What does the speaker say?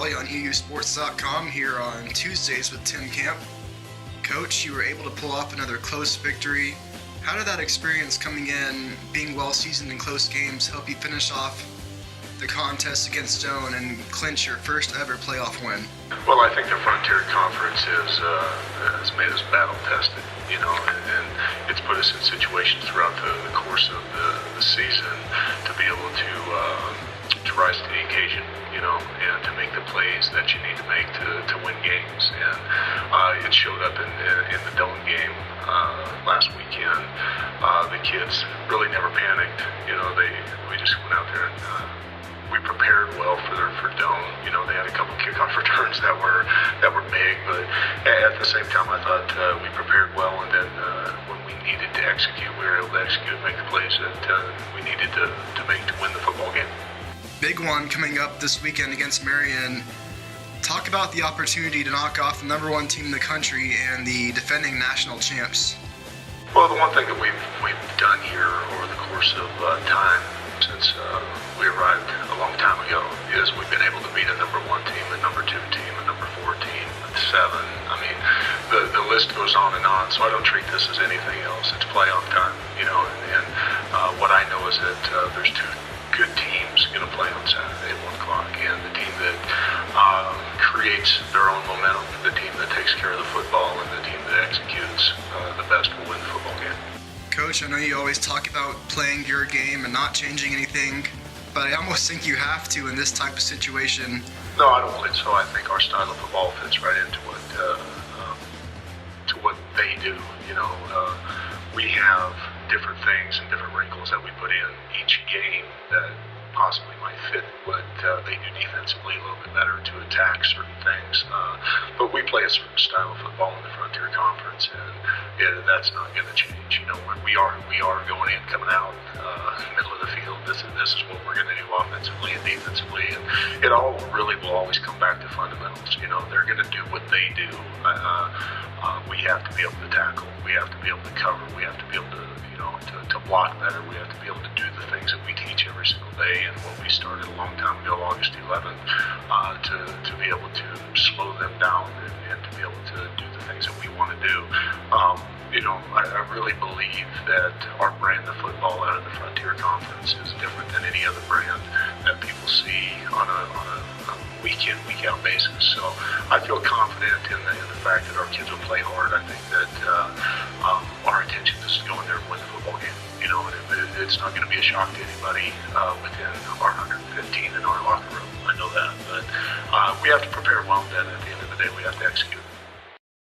Sully on UUSports.com here on Tuesdays with Tim Camp. Coach, you were able to pull off another close victory. How did that experience coming in, being well seasoned in close games, help you finish off the contest against Stone and clinch your first ever playoff win? Well, I think the Frontier Conference has made us battle tested, and it's put us in situations throughout the course of the season to be able to rise to the occasion, and to make the plays that you need to make to win games. And it showed up in the Doan game last weekend. The kids really never panicked. We just went out there and we prepared well for Doan. They had a couple kickoff returns that were big, but at the same time, I thought we prepared well, and then when we needed to execute, we were able to execute and make the plays that we needed to make to win the football game. Big one coming up this weekend against Marian. Talk about the opportunity to knock off the number one team in the country and the defending national champs. Well, the one thing that we've done here over the course of time since we arrived a long time ago is we've been able to beat a number one team, a number two team, a number four team, a seven. I mean, the list goes on and on. So I don't treat this as anything else. It's playoff time, and what I know is that there's two good teams going to play on Saturday at 1 o'clock, and the team that creates their own momentum, the team that takes care of the football, and the team that executes the best will win the football game. Coach, I know you always talk about playing your game and not changing anything, but I almost think you have to in this type of situation. No, I don't believe so. I think our style of football fits right into what they do. We have different things and different wrinkles that we put in each game that possibly might fit what they do defensively a little bit better to attack certain things. But we play a certain style of football in the Frontier Conference, and that's not going to change. We are going in, coming out, middle of the field. This is what we're going to do offensively and defensively, and it all really will always come back to fundamentals. They're going to do what they do. We have to be able to tackle. We have to be able to cover. We have to be able to block better. We have to be able to do the things that we teach every single day, and what we started a long time ago, August 11th, to be able to slow them down and to be able to do the things that we want to do. I really believe that our brand of football out of the Frontier Conference is different than any other brand that people see on a week-in, week-out basis. So I feel confident in the fact that our kids will play hard. I think that our intention is to go in there and win the football game. And it's not going to be a shock to anybody within our 115 in our locker room. I know that. But we have to prepare well, then at the end of the day, we have to execute.